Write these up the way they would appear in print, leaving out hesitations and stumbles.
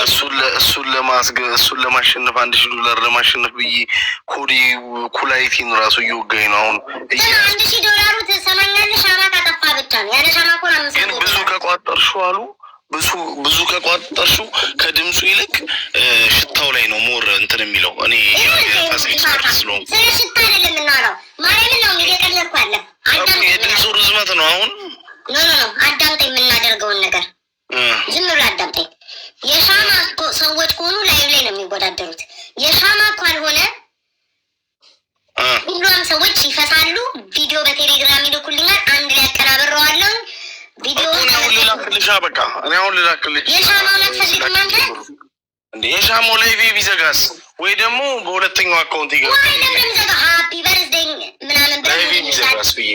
እሱን ለማሸነፍ $1000 ለማሸነፍ ብዬ ኮዲ ኩላይቲን ራሱ እየወጋኝ ነው አሁን። $1000 ትሰማኛለሽ? ሻማ ካጠፋ ብቻ ነው ያለ ሻማ እኮ ነው። ግን ብዙ ከቋጠርሽው አሉ ብዙ ከቋጠርሽው ከድምፁ ይልቅ ሽታው ላይ ነው ሞር እንትን የሚለው። እኔ ስለ ሽታ አይደለም የምናወራው፣ ማርያምን ነው እየቀለድኩ ያለ። የድምፁ ርዝመት ነው አሁን። ኖ አዳምጠኝ፣ የምናደርገውን ነገር ዝም ብሎ አዳምጠኝ። የሻማ ሰዎች ከሆኑ ላይቭ ላይ ነው የሚወዳደሩት። የሻማ ካልሆነ ሁሉም ሰዎች ይፈሳሉ። ቪዲዮ በቴሌግራም ይልኩልኛል፣ አንድ ላይ አቀራብረዋለሁ። ቪዲዮ አሁን ልላክልሻ፣ በቃ እኔ አሁን ልላክልሽ። የሻማው ነጥፈልግ ማንተ እንዴ የሻማው ላይቭ ቢዘጋስ ወይ ደግሞ በሁለተኛው አካውንት ይገባል። ወይ ለምን ዘጋ? ሃፒ በርዝዴይ ምናምን ላይቭ ቢዘጋስ ብዬ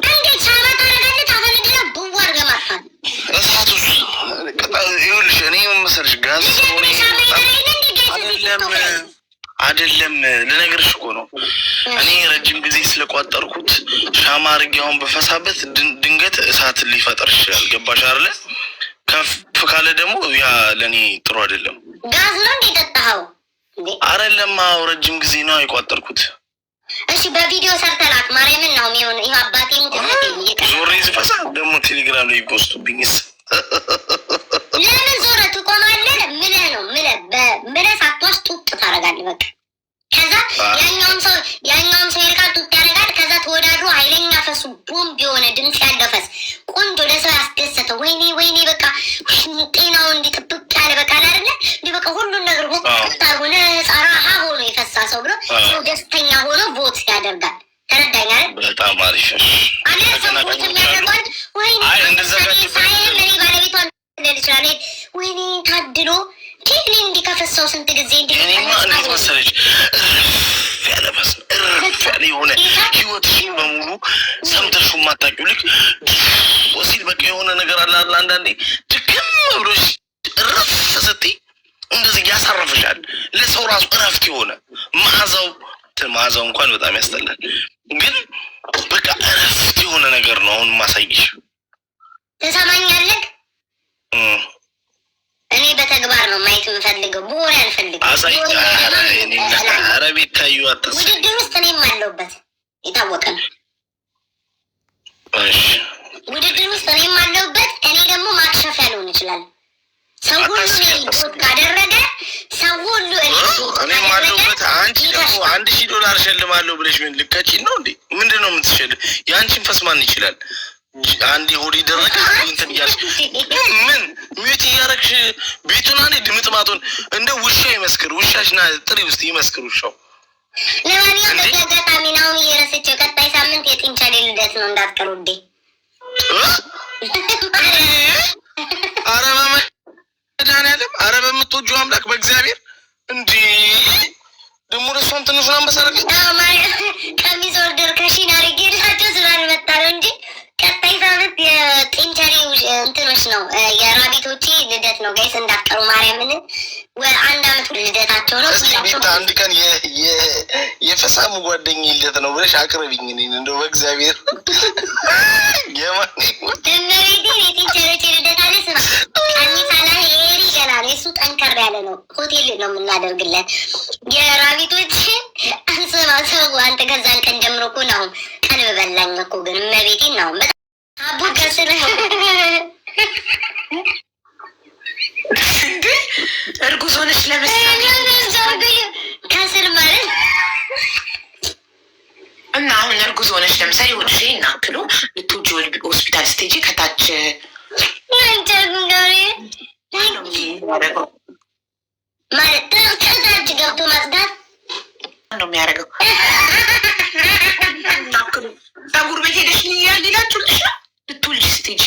እንዴት ሻማ ታረጋለህ? ታፈነድና ቡዋር ገማፋን እሳቱስ ይኸውልሽ፣ እኔ መሰለሽ ጋዝ አይደለም ልነግርሽ እኮ ነው። እኔ ረጅም ጊዜ ስለቋጠርኩት ሻማ አድርጌ አሁን በፈሳበት ድንገት እሳት ሊፈጠር ይችላል። ገባሽ አይደለ? ከፍ ካለ ደግሞ ያ ለእኔ ጥሩ አይደለም። ጋዝ ነው እንዴ ጠጣኸው? አይደለም ረጅም ጊዜ ነው የቋጠርኩት። እሺ በቪዲዮ ሰርተላክ ማርያምን ነው የሚሆን። ይሄ አባቴ ዞሬ ስፈሳ ደግሞ ቴሌግራም ላይ ፖስቱብኝስ ለምን ዞረ ትቆማለህ? ምለህ ነው ምለህ ሳትዋሽ ጡጥ ታደርጋለህ። በቃ ከዛ ያኛውም ሰው ይልቃል፣ ጡጥ ያደርጋል። ከዛ ተወዳድሮ ኃይለኛ ፈሱ ቦምብ የሆነ ድምፅ ያለው ፈስ ቆንጆ ለሰው ያስደሰተ ወይኔ በቃ ጤናው እንዲጥብቅ ያለ በቃ አይደለ እንዲህ በቃ ሁሉን ነገር ወጣ ሆነ ጻራሃ ሆኖ የፈሳ ሰው ብሎ ሰው ደስተኛ ሆኖ ቦት ያደርጋል። ተረዳኝ አይደል? በጣም አሪፍ አለ ሰዎች የሚያደርጓል። ወይኔ ባለቤቷን ልችላለ ወይኔ ታድሎ ቴክኒ እንዲከፈሰው ስንት ጊዜ እንዴት መሰለች ያለበስ ያለ የሆነ ህይወትሽን በሙሉ ሰምተሹ ማታውቂው ልክ ወሲል በቃ የሆነ ነገር አለ አንዳንዴ ድክም ብሎሽ እረፍ ስትይ እንደዚህ ያሳርፍሻል። ለሰው ራሱ እረፍት የሆነ መዓዛው እንኳን በጣም ያስጠላል፣ ግን በቃ እረፍት የሆነ ነገር ነው አሁን ማሳይሽ። ተሰማኛለህ? እኔ በተግባር ነው ማየት የምፈልገው፣ በወሬ አልፈልግም። ኧረ ቤት ታዩ አታስ ውድድር ውስጥ እኔም አለሁበት የታወቀ ነው። ውድድር ውስጥ እኔም አለሁበት። እኔ ደግሞ ማክሸፊያ ሊሆን ይችላል። ሰው ሁሉ ቦት ካደረገ ሰው ሁሉ እኔም አለሁበት። አንቺ ደግሞ $1000 ሸልማለሁ ብለሽ ምን ልከቺን ነው እንዴ? ምንድን ነው የምትሸልም? የአንቺን ፈስ ማን ይችላል? አንድ ሆዲ ደረቀ እንትን እያልሽ ምን ሚዩት እያረግሽ ቤቱን አንዴ ድምጥማቱን እንደ ውሻ ይመስክር። ውሻሽና ጥሪ ውስጥ ይመስክር ውሻው። ለማንኛውም በዚህ አጋጣሚ ነው እየረሰችው ቀጣይ ሳምንት የጥንቻሌ ልደት ነው እንዳትቀሩ እንዴ። ኧረ በመድኃኒዓለም ኧረ በምትወጂው አምላክ በእግዚአብሔር እንዴ ደግሞ ደሷም ትንሹን አንበሳረግ ቀሚስ ኦርደር ከሺን አድርጌላቸው ስላልመጣ ነው እንጂ ቀጣይ ሳምንት የጥንቸሌ እንትኖች ነው የራቢቶቼ ልደት ነው ጋይስ፣ እንዳትቀሩ ማርያምን። አንድ አመት ልደታቸው ነው። አንድ ቀን የፈሳሙ ጓደኛ ልደት ነው ብለሽ አቅርብኝ እንደው በእግዚአብሔር። ደመቤቴን የጥንቸሎቼ ልደት አለ ስማ ቀሚስ አላ ሄሪ ገና የሱ ጠንከር ያለ ነው። ሆቴል ነው የምናደርግለት የራቢቶችን አንስማ ሰው አንተ ከዛን ቀን ጀምሮ እኮ ነው ቀልብ በላኝ እኮ ግን መቤቴን ነው አቡ ከስር እንዴ እርጉዝ ሆነች ለምሳሌ ከስር ማለት እና አሁን እርጉዝ ሆነች ለምሳሌ ወድሽ እናክሉ ልትውጪ ሆስፒታል ስቴጂ ከታች ማለት ከታች ገብቶ ማጽዳት ነው የሚያደርገው። ፀጉር ቤት ሄደሽ ሌላችሁ ልሻ ልትውልጅ ስቴጅ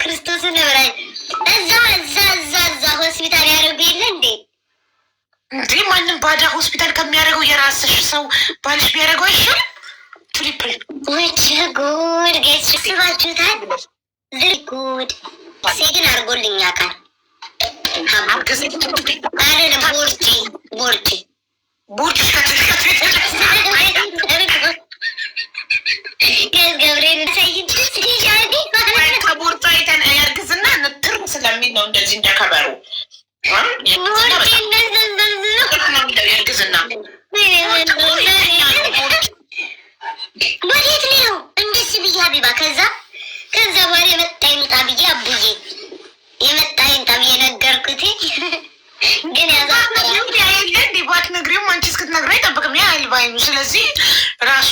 ክርስቶስን ነብራኝ እዛ ሆስፒታል ያደርጉ የለ እንዴ? እንዴ ማንም ባዳ ሆስፒታል ከሚያደርገው የራስሽ ሰው ባልሽ ቢያደርገው አይሻልም? ትሪፕል ወቸ ጉድ ጌስ ስባችሁታል። ጉድ ሴግን አድርጎልኛ ቃል አለ ቦርጂ ባትነግሪውም አንቺ እስክትነግረው አይጠብቅም። ያ አይልባይኑ ስለዚህ ራሱ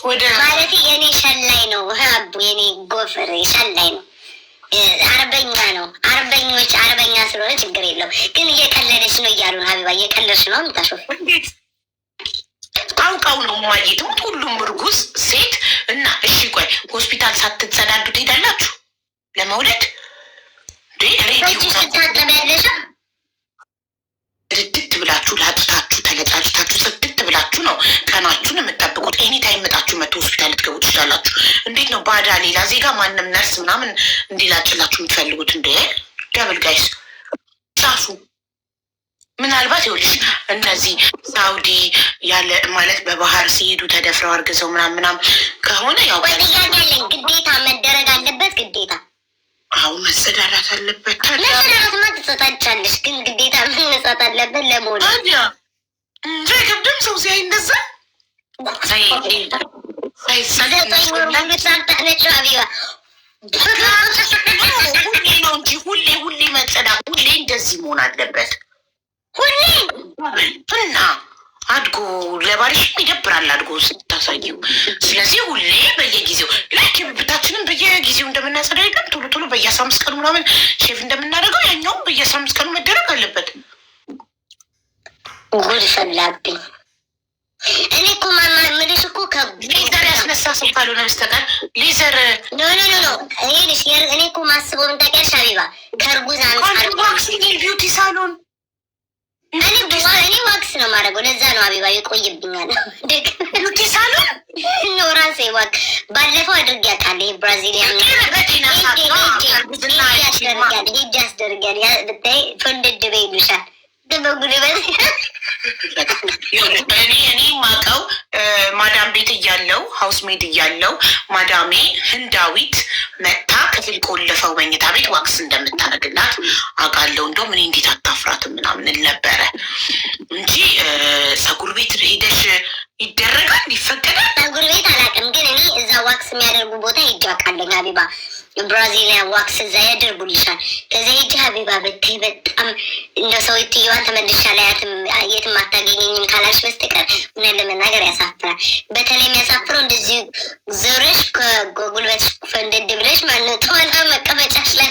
ወደ ማለት የኔ ሸላይ ነው አቡ የኔ ጎፈር ሸላይ ነው። አርበኛ ነው። አርበኞች አርበኛ ስለሆነ ችግር የለው። ግን እየቀለደች ነው እያሉ ነው። ሀቢባ እየቀለደች ነው የምታሾፍ እንዴት አውቃው ነው ማየትም ሁሉም እርጉዝ ሴት እና እሺ ቆይ ሆስፒታል ሳትጸዳዱ ትሄዳላችሁ ለመውለድ ታጠቢያለሽ ድድት ብላችሁ ላጥታችሁ ተለጫጭታችሁ ጽድት ብላችሁ ነው ቀናችሁን የምጠብቁት። ኤኒታይም መጣችሁ መቶ ሆስፒታል ልትገቡ ትችላላችሁ። እንዴት ነው ባዳ ሌላ ዜጋ ማንም ነርስ ምናምን እንዲላጭላችሁ የምትፈልጉት? እንደ ደብል ጋይስ ጻፉ። ምናልባት ይኸውልሽ እነዚህ ሳውዲ ያለ ማለት በባህር ሲሄዱ ተደፍረው አርግዘው ምናምን ከሆነ ያው ያለን ግዴታ መደረግ አለበት። ግዴታ አሁን መጸዳዳት አለበት። መጸዳዳትማ ትጸዳጃለሽ፣ ግን ግዴታ መነጻት አለበት። ለመሆኑ ከብድም ሰው ሲያይ እንደዛ ሁሌ ነው እንጂ ሁሌ መጸዳት ሁሌ እንደዚህ መሆን አለበት። ሁሌ እና አድጎ ለባልሽም ይደብራል አድጎ ስታሳየው። ስለዚህ ሁሌ በየጊዜው ላይክ ብታችንም በየጊዜው እንደምናጸዳ ይቀር ቶሎ ቶሎ በየ15 ቀኑ ምናምን ሼፍ እንደምናደርገው ያኛውም በየ15 ቀኑ መደረግ አለበት። ጉድ ፈላብኝ። እኔ እኮ ማማ ምልሽ እኮ ሌዘር ያስነሳ ሰው ካልሆነ በስተቀር ሌዘር ኖ ይሄንሽ እኔ እኮ ማስበው ምን ታውቂያለሽ ሀቢባ ከእርጉዝ አንጻር ቢዩቲ ሳሎን እኔ ዋክስ ነው የማደርገው። ለዛ ነው ሀቢባ ይቆይብኛል። ቢዩቲ ሳሎን ነው ራሴ ዋክ ባለፈው አድርጌ አውቃለሁ። ይሄ ብራዚሊያን ሄጅ ያስደርጋል። ብታይ ፍንድድ በይ ይሉሻል። እኔ ማቀው ማዳም ቤት እያለው ሀውስ ሜድ እያለው ማዳሜ ህንዳዊት መታ ክፍል ቆልፈው መኝታ ቤት ዋክስ እንደምታደርግላት አውቃለሁ። እንደውም እኔ እንዴት አታፍራትም ምናምን ነበረ እንጂ ፀጉር ቤት ሄደሽ ይደረጋል ይፈቀዳል። ፀጉር ቤት አላውቅም፣ ግን እኔ እዛ ዋክስ የሚያደርጉ ቦታ ሄጄ አውቃለሁ። ሀቢባ ብራዚሊያን ዋክስ እዛ ያደርጉልሻል። ከዚ ሄጄ ሀቢባ ብታይ በጣም እንደ ሰው ትየዋን ተመልሻ ላያትም የትም አታገኘኝም ካላሽ በስተቀር እውነት ለመናገር ያሳፍራል። በተለይ የሚያሳፍረው እንደዚህ ዞረሽ ከጉልበትሽ ፈንደድ ብለሽ ማነው ተዋላ መቀመጫሽ ላይ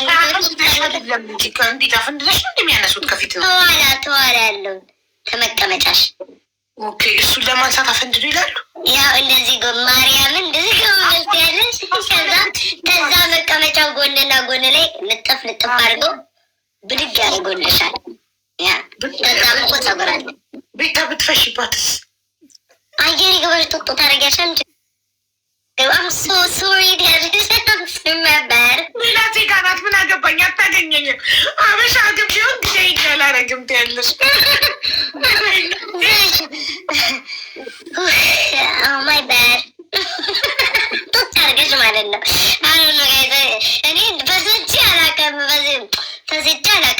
እንዲታፍንድለሽ እንደሚያነሱት ከፊት ነው ተዋላ ያለው ከመቀመጫሽ ኦኬ እሱን ለማንሳት አፈንድዱ ይላሉ። ያው እንደዚህ ማርያምን እንደዚህ ገመስ ያለሽ ከዛ መቀመጫው ጎንና ጎን ላይ ልጥፍ አድርገው ብድግ ያደርጎልሻል። ያ ከዛ እኮ ፀጉር አለ ቤታ ብትፈሽባትስ አየር ገበሽ ጡጡ ታደርጊያለሽ። I'm so sorry ነበር ሌላ ዜጋ ናት። ምን አገባኝ አታገኘኝም። አበሻ ግቢውን ጊዜ ይላላረግም ትያለሽ። ማይ ባድ ጡት አድርገሽ ማለት ነው። እኔ በስቼ አላውቅም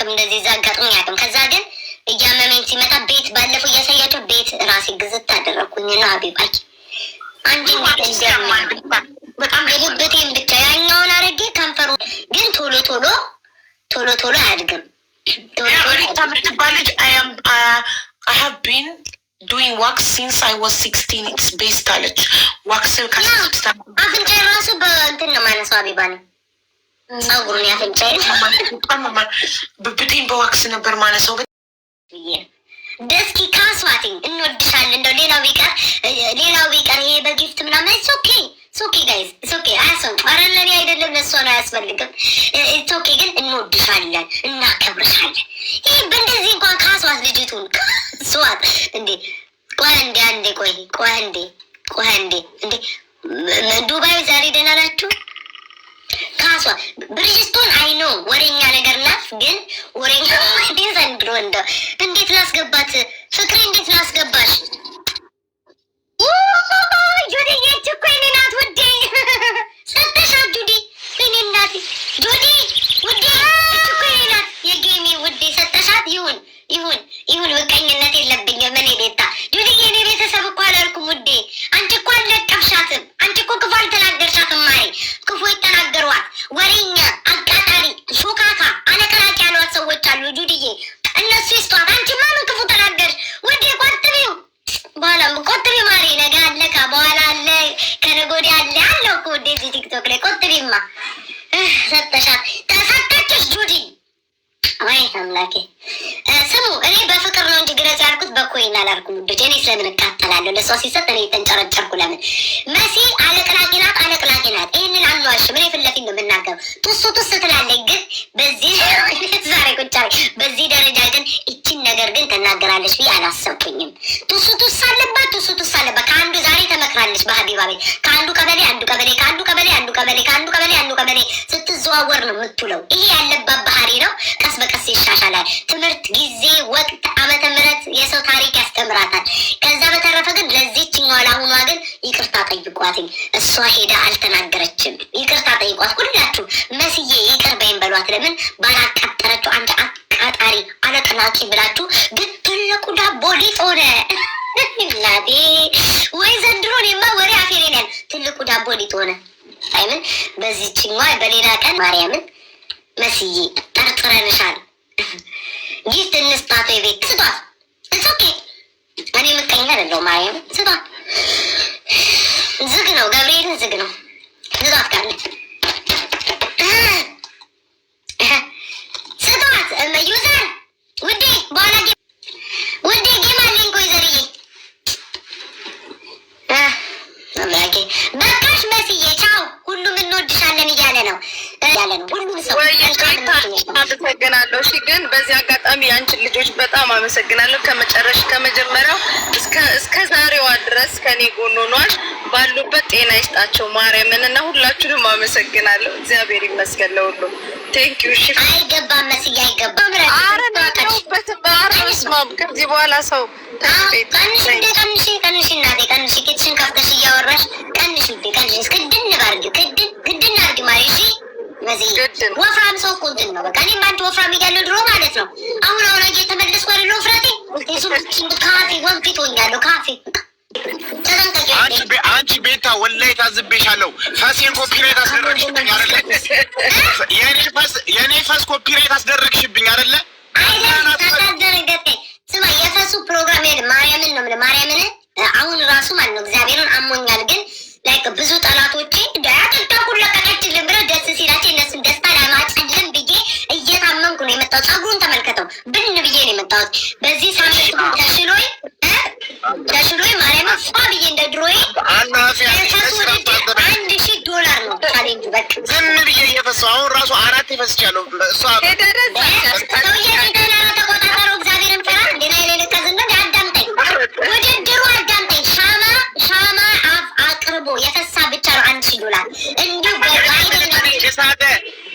እንደዚህ እዛ አጋጥሞኝ አያውቅም። ከዛ ግን እያመመኝ ሲመጣ ቤት ባለፈው እያሳያቸው ቤት ራሴ ግዝት አደረኩኝ ነው ሀቢባይ አንድ በጣም የልብቴን ብቻ ያኛውን አረጌ ከንፈሩ ግን ቶሎ አያድግም። ምትባለች I have been doing wax since I was 16. It's based አለች ዋክስ አፍንጫ ራሱ በእንትን ነው ማነሳው ሀቢባ ነው ፀጉሩን ያፍንጫ ብብቴን በዋክስ ነበር ማነሳው። ደስኪ ካስዋቲኝ እንወድሻለን። እንደው ሌላው ቢቀር ይሄ በጊፍት ምናምን ኦኬ ጋይዝ ኦኬ አያሰው አረለኔ አይደለም ለሷ ነው አያስፈልግም። ኦኬ ግን እንወድሻለን እናከብርሻለን። ይሄ በእንደዚህ እንኳን ካስዋት ልጅቱን ካስዋት እንዴ ቆይ እንዴ ዱባይ ዛሬ ደህና ናችሁ? ካሷ ብሪጅስቶን አይኖ ወሬኛ ነገር ናት፣ ግን ወሬኛ ዘንድሮ እንደው እንዴት ላስገባት ፍቅሬ እንዴት ላስገባሽ? ጁዲ እኮ የኔ ናት ውዴ፣ ሰጠሻት ጁዲ የኔ ናት ጁዲ ውዴ እኮ የኔ ናት የጌሚ ውዴ ሰጠሻት። ይሁን ምቀኝነት የለብኝም እኔ ቤታ ጁዲ የኔ ቤተሰብ እኮ አላልኩም ውዴ። አንቺ እኮ አልለቀፍሻትም፣ አንቺ እኮ ክፉ አልተናገርሻትም። ማሪ ክፉ የተናገሯት ወሬኛ፣ አቃጣሪ፣ ሾካካ፣ አለቀላቂ ያሏት ሰዎች አሉ ጁዲዬ። እነሱ ቲክቶክ ላይ ቆጥቢማ ሰጠሻት ተሰጠችሽ ጁዲ። ወይ አምላኬ ስሙ፣ እኔ በፍቅር ነው እንጂ ግለጽ ያልኩት በኮይን አላልኩም። ውዶች እኔ ስለምን እቃጠላለሁ? ለሷ ሲሰጥ እኔ የተንጨረጨርኩ ለምን? መሲ አለቅላቂ ናት፣ አለቅላቂ ናት። ይህንን አንዋሽም። እኔ ፊት ለፊት ነው የምናገረው። ጡስ ጡስ ትላለች፣ ግን በዚህ ዛሬ ቁጫ በዚህ ደረጃ ግን ይችን ነገር ግን ትናገራለች ብዬ አላሰብኩኝም። ጡስ ጡስ አለባት፣ ጡስ ጡስ አለባት። ከአንዱ ዛሬ ተመክራለች በሀቢባ ቤት። ከአንዱ ቀበሌ አንዱ ቀበሌ፣ ከአንዱ ቀበሌ አንዱ ቀበሌ፣ ከአንዱ ቀበሌ አንዱ ቀበሌ ስትዘዋወር ነው የምትውለው። ይሄ ያለባት ባህሪ ነው። ቀስ በቀስ ይሻሻላል። ትምህርት፣ ጊዜ፣ ወቅት፣ ዓመተ ምህረት የሰው ታሪክ ያስተምራታል። ከዛ በተረፈ ግን ለዚህችኛዋ ለአሁኗ ግን ይቅርታ ጠይቋትኝ። እሷ ሄዳ አልተናገረችም። ይቅርታ ጠይቋት ሁላችሁ። መስዬ ይቅር በይን በሏት። ለምን ባላቃጠረችው አንድ አቃጣሪ አለቅላቂ ብላችሁ ግን ትልቁ ዳቦ ሊጥ ሆነ። እናቴ ወይ ዘንድሮ እኔማ ወሬ አፌሬናል። ትልቁ ዳቦ ሊጥ ሆነ። አይምን በዚህችኛዋ በሌላ ቀን ማርያምን መስዬ ጠርጥረንሻል። ጊፍት እንስጣት ወይ ቤት ስጧት። ኦኬ እኔ ምቀኛ አይደለሁ። ማርያም ስጧት። ዝግ ነው፣ ገብርኤልን ዝግ ነው። ስጧት ካለ ስጧት። ዩዘር ውዴ፣ በኋላ ውዴ ጌም አለኝ እኮ ይዘርዬ። በቃሽ መስዬ ቻው። ሁሉም እንወድሻለን እያለ ነው ያለ ነው ሁሉም ሰው። አመሰግናለሁ። እሺ ግን በዚህ አጋጣሚ የአንቺን ልጆች በጣም አመሰግናለሁ። ከመጀመሪያው እስከ ዛሬዋ ድረስ ከኔ ጎን ሆኗል። ባሉበት ጤና ይስጣቸው ማርያምን እና ሁላችሁንም አመሰግናለሁ። እግዚአብሔር ይመስገን ለሁሉም። ቴንክ ዩ። እሺ አይገባም መስዬ አይገባም። አረስማም ከዚህ በኋላ ሰው ቀንሽ እናቴ ቀንሽ። ኪትሽን ከፍተሽ እያወራሽ ቀንሽ ውዴ ቀንሽ። እስክድን ባርጊ ክድን አርጊ ማለት እሺ። በዚህ ወፍራም ሰው እኮ እንትን ነው በቃ። እኔም አንድ ወፍራም እያለሁ ድሮ ማለት ነው። አሁን እየተመለስኩ አይደለ ወፍራቴ። ካፌ ወንፊት ሆኛለሁ ካፌ። አንቺ ቤታ ወላሂ ታዝቤሻለሁ። ፈሴን ኮፒራይት አስደረግሽብኝ አይደለ? የኔ ፈስ ኮፒራይት አስደረግሽብኝ አይደለ? ስማ የፈሱ ፕሮግራም ማርያምን ነው ማርያምን አሁን ራሱ ማለት ነው እግዚአብሔርን አሞኛል። ግን ላይክ ብዙ ጠላቶቼ ዳያቅዳኩን ለቀቀችልን ብለው ደስ ሲላቸው እነሱን ደስታ ለማጨለም ብዬ እየታመንኩ ነው የመጣሁት። ጸጉሩን ተመልከተው ብን ብዬ ነው የመጣሁት። በዚህ ሳምንት ተሽሎይ ማርያምን ፏ ብዬ እንደ ድሮዬ $1000 ነው ቻሌንጁ። በቃ ዝም ብዬ እየፈሰው አሁን ራሱ 4 ይፈስቻለሁ። እሷ ሰውዬ ተቆጣጠረው። እግዚአብሔርን ፍራ እንዴና የሌለቀዝነ አዳምጠኝ፣ ውድድሩ አዳምጠኝ። ሻማ አቅርቦ የፈሳ ብቻ ነው $1000 እንዲሁ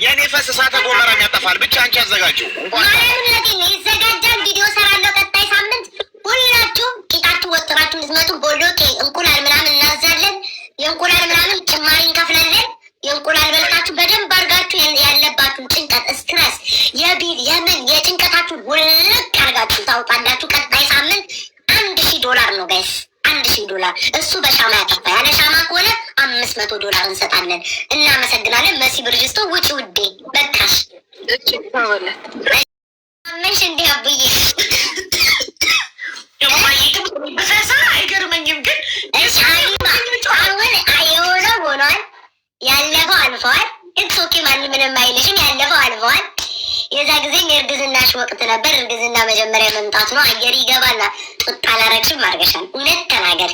የኔ ፈስ እሳተ ገሞራን ያጠፋል። ብቻ አንቺ አዘጋጀው ማለምነት ይዘጋጃል። ቪዲዮ ሰራለሁ ቀጣይ ሳምንት። ሁላችሁም ቂጣችሁ ወጥራችሁ ልትመጡ ቦሎቄ እንቁላል ምናምን እናዛለን። የእንቁላል ምናምን ጭማሪ እንከፍላለን። የእንቁላል በልታችሁ በደንብ አድርጋችሁ ያለባችሁን ጭንቀት፣ ስትረስ፣ የቢል የምን የጭንቀታችሁን ውልቅ አድርጋችሁ ታውጣላችሁ። ቀጣይ ሳምንት $1000 ነው ጋይስ፣ $1000 እሱ በሻማ ያጠፋ። ያለ ሻማ ከሆነ $500 እንሰጣለን። እናመሰግናለን። መሲ ብርጅስቶ ውጭ ውዴ በቃሽ። አመንሽ እንዲህ አብዬ በፈሳ አይገርመኝም። ግን አሁን የሆነ ሆኗል። ያለፈው አልፈዋል። ኦኬ ማንም ምንም አይልሽም። ያለፈው አልፈዋል። የዛ ጊዜ የእርግዝናሽ ወቅት ነበር። እርግዝና መጀመሪያ መምጣት ነው። አየር ይገባና ጡጥ አላረግሽም አድርገሻል። እውነት ተናገሪ።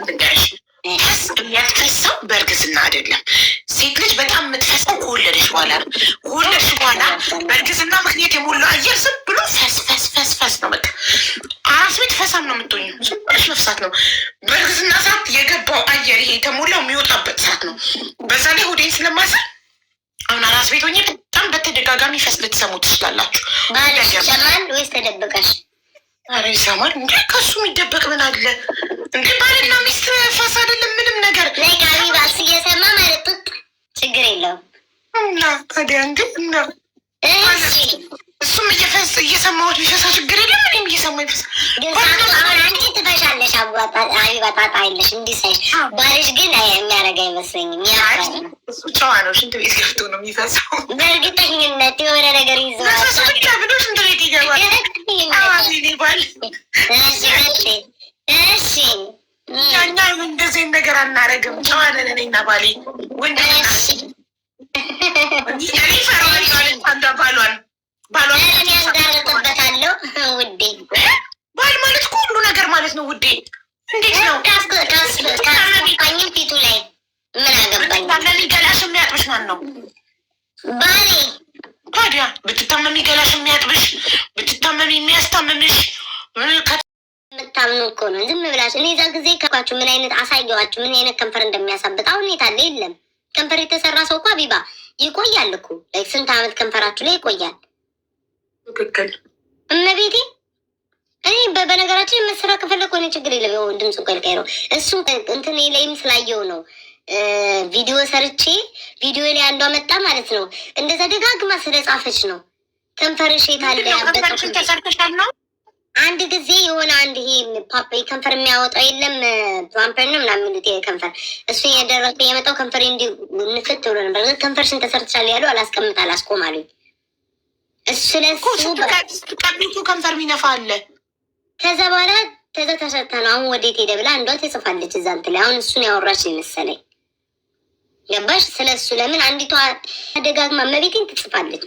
ድንጋሽ የሚያስፈሳው በእርግዝና አይደለም። ሴት ልጅ በጣም የምትፈሳው ከወለደች በኋላ ነው። ከወለደች በኋላ በእርግዝና ምክንያት የሞላው አየር ዝም ብሎ ፈስ ነው። በቃ አራስ ቤት ፈሳም ነው የምትሆኝው። ዝም ብለሽ መፍሳት ነው። በእርግዝና ሰዓት የገባው አየር ይሄ የተሞላው የሚወጣበት ሰዓት ነው። በዛ ላይ ሆዴን ስለማሰብ አሁን አራስ ቤት ሆኜ በጣም በተደጋጋሚ ፈስ ልትሰሙ ትችላላችሁ። ባልሽ ይሰማል ወይስ ተደብቀሽ? ኧረ ይሰማል እንዴ! ከሱ የሚደበቅ ምን አለ እንዴ? ባልና ሚስት ፈስ አይደለም ምንም ነገር ላይ ጋቢ ባስ እየሰማ ማለት ችግር የለውም እና ታዲያ እንዴ እና እሱም እየሰማሁት ቢፈሳ ችግር የለም። እኔም እየሰማሁ ይፈሳ። አሁን አንቺ ትፈሻለሽ፣ አባጣጣ አይለሽ እንዲህ ሳይሽ። ባልሽ ግን የሚያደርግ አይመስለኝም። እሱ ጨዋ ነው። ሽንት ቤት ገብቶ ነው የሚፈሳው። በእርግጠኝነት የሆነ ነገር ይዘዋል ብቻ ብሎ ሽንት ቤት ይገባል። ባል እሺ ያኛ ታይም እንደዚህ ነገር አናረግም። ጨዋነን እኔና ባሌ ወንድ ባሏን ያጋርጥበታለሁ ውዴ። ባል ማለት እኮ ሁሉ ነገር ማለት ነው ውዴ። እንዴት ነው ካስቃኝም ፊቱ ላይ ምን አገባኝ። ገላሽ የሚያጥብሽ ማን ነው? ባሌ። ታዲያ ብትታመሚ ገላሽ የሚያጥብሽ፣ ብትታመሚ የሚያስታምምሽ የምታምኑ እኮ ነው። ዝም ብላችሁ እኔ እዛ ጊዜ ከኳችሁ ምን አይነት አሳየዋችሁ ምን አይነት ከንፈር እንደሚያሳብጥ። አሁን የታለ የለም። ከንፈር የተሰራ ሰው እኮ አቢባ ይቆያል እኮ ስንት አመት ከንፈራችሁ ላይ ይቆያል። ትክክል እመቤቴ። እኔ በነገራችን የመስራ ከፈለግ ሆነ ችግር የለም። ድምፁ ቀልቀይ ነው እሱ እንትን ላይም ስላየው ነው ቪዲዮ ሰርቼ ቪዲዮ ላይ አንዷ መጣ ማለት ነው። እንደዛ ደጋግማ ስለጻፈች ነው ከንፈርሽ የታለ ያበጠ ተሰርተሻል ነው። አንድ ጊዜ የሆነ አንድ ይሄ ፓፓ ከንፈር የሚያወጣው የለም ቫምፐር ነው ምናምን የሚሉት ይሄ ከንፈር እሱ ያደረገ የመጣው ከንፈር እንዲ ንፍት ብሎ ነበር። ከንፈርሽን ተሰርተሻል ያሉ አላስቀምጥ አላስቆም አሉኝ። እሱ ለሱ ቀቢቱ ከንፈር ሚነፋ አለ። ከዛ በኋላ ተሰርተ ነው አሁን ወዴት ሄደ ብላ አንዷ ትጽፋለች እዛ እንትን ላይ። አሁን እሱን ያወራች መሰለኝ ገባሽ? ስለሱ ለምን አንዲቷ ደጋግማ መቤቴን ትጽፋለች።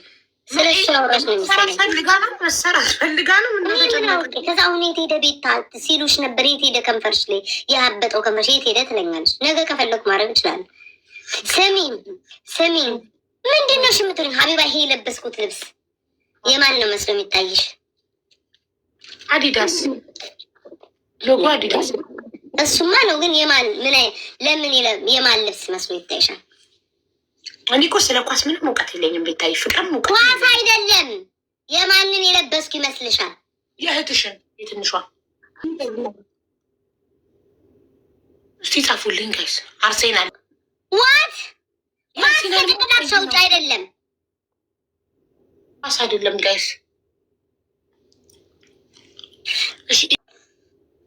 ስለሱ ያወራች ነው መሰለኝ። ፈልጋ ነው ከዛ አሁን የት ሄደ ቤታ ሲሉሽ ነበር። የት ሄደ ከንፈርሽ ላይ ያበጠው ከንፈርሽ የት ሄደ ትለኛለች። ነገ ከፈለኩ ማድረግ ይችላል። ስሚ ምንድን ነው ሽምትሉኝ? ሀቢባ ይሄ የለበስኩት ልብስ የማን ነው መስሎ የሚታይሽ? አዲዳስ ሎጎ አዲዳስ እሱማ ነው። ግን የማን ለምን የማን ልብስ መስሎ ይታይሻል? እኔ እኮ ስለ ኳስ ምንም እውቀት የለኝም። ቤታይ ፍቅርም እውቀት ኳስ አይደለም። የማንን የለበስኩ ይመስልሻል? የእህትሽን የትንሿ። እስቲ ጻፉልኝ ጋይስ። አርሴናል ዋት ማስከትላል ሰውጭ አይደለም ኳስ አይደለም ጋይስ። እሺ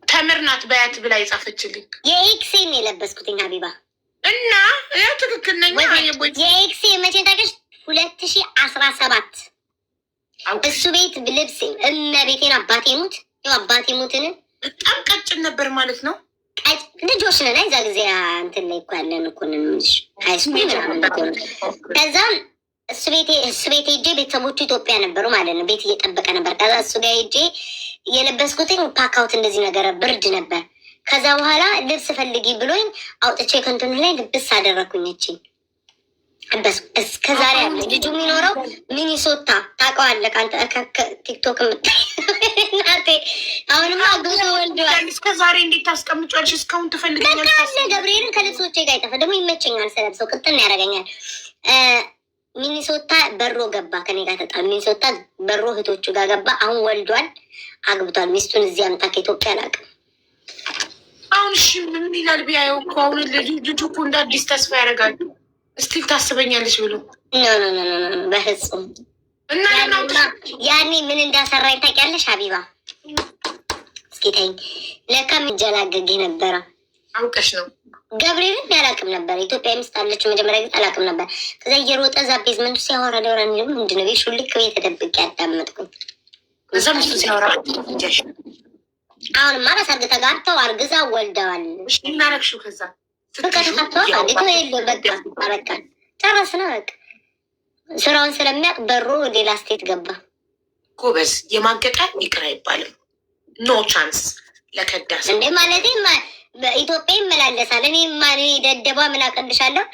ተምር ናት በያት ብላ የጻፈችልኝ የኤክሴን የለበስኩትኝ ሀቢባ እና ያው ትክክል ነኝ። የኤክሴ መቼ ታውቂያለሽ? 2017 እሱ ቤት ልብስ እመቤቴን አባቴ ሙት አባቴ ሙትን በጣም ቀጭን ነበር ማለት ነው። ልጆች ነን እዛ ጊዜ እንትን ላይ እኮ ያለን እኮ ነን ሃይስኩል ምናምን። ከዛም እሱ ቤት ሄጄ ቤተሰቦቹ ኢትዮጵያ ነበሩ ማለት ነው። ቤት እየጠበቀ ነበር። ከዛ እሱ ጋር ሄጄ የለበስኩትኝ ፓካውት እንደዚህ ነገር ብርድ ነበር። ከዛ በኋላ ልብስ ፈልጊ ብሎኝ አውጥቼ ከንቱን ላይ ልብስ አደረኩኝችኝ። እስከዛሬ ያለ ልጁ የሚኖረው ሚኒሶታ ታውቀዋለህ አንተ ቲክቶክ የምታይ እናቴ። አሁንማ ብዙ ወልደዋል። እስከዛሬ እንዴት ታስቀምጫለሽ? እስካሁን ትፈልገኛለሽ? በቃ ገብርኤልን ከልብሶቼ ጋር ይጠፋ ደግሞ ይመቸኛል። ስለብሰው ቅጥን ያደርገኛል። ሚኒሶታ በሮ ገባ ከኔ ጋር ተጣል። ሚኒሶታ በሮ እህቶቹ ጋር ገባ። አሁን ወልዷል፣ አግብቷል። ሚስቱን እዚህ አምጣ ከኢትዮጵያ አላውቅም። አሁን እሺ ምን ይላል ቢያየው እኮ አሁን ልጁ እኮ እንደ አዲስ ተስፋ ያደርጋል። እስቲል ታስበኛለች ብሎ ኖ በፍጹም። እና ያኔ ምን እንዳሰራኝ ታውቂያለሽ ሀቢባ? እስኪ ተይኝ። ለካ የሚጀላገግ ነበረ። አውቀሽ ነው? ገብርኤልን ያላቅም ነበር። ኢትዮጵያ ሚስት አለች መጀመሪያ ግን አላቅም ነበር። ከዛ እየሮጠ እዛ ቤዝመንቱ ሲያወራ ደውራ ምንድነው ቤት ሹልክ ቤት ተደብቄ ያዳመጥኩኝ። እዛ ሚስቱ ሲያወራ አሁንማ በሰርግ ተጋብተው አርግዛ ወልደዋል። ምን አደረግሽው? ከዛ ፍቅር ተፋተዋል። በቃ ጨረስን። በቃ ስራውን ስለሚያውቅ በሮ ሌላ ስቴት ገባ። ጎበዝ። የማገጣ ይቅር አይባልም። ኖ ቻንስ ለከዳስ እንዴ ማለት በኢትዮጵያ ይመላለሳል። እኔ ደደቧ ምን አቀልሻለሁ?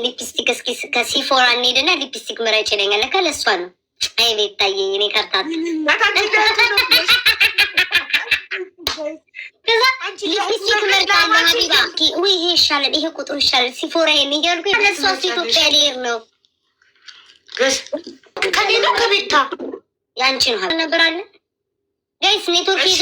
ሊፕስቲክ እስኪ ከሲፎራ እንሄድና ሊፕስቲክ ምረጭ ይለኛል። ለካ ለእሷ ነው። አይ ቤት ታየ እኔ ከርታት ከዛ ሊፕስቲክ መርጣለሁ ሀቢባ። ውይ ይሄ ይሻላል፣ ይሄ ቁጥሩ ይሻላል፣ ሲፎራ የሚያልኩ ለእሷ ኢትዮጵያ ሊሄድ ነው። ከኔ ነው ከቤታ ያንቺ ነው ነበር አለ ጋይስ ኔትወርክ ይዞ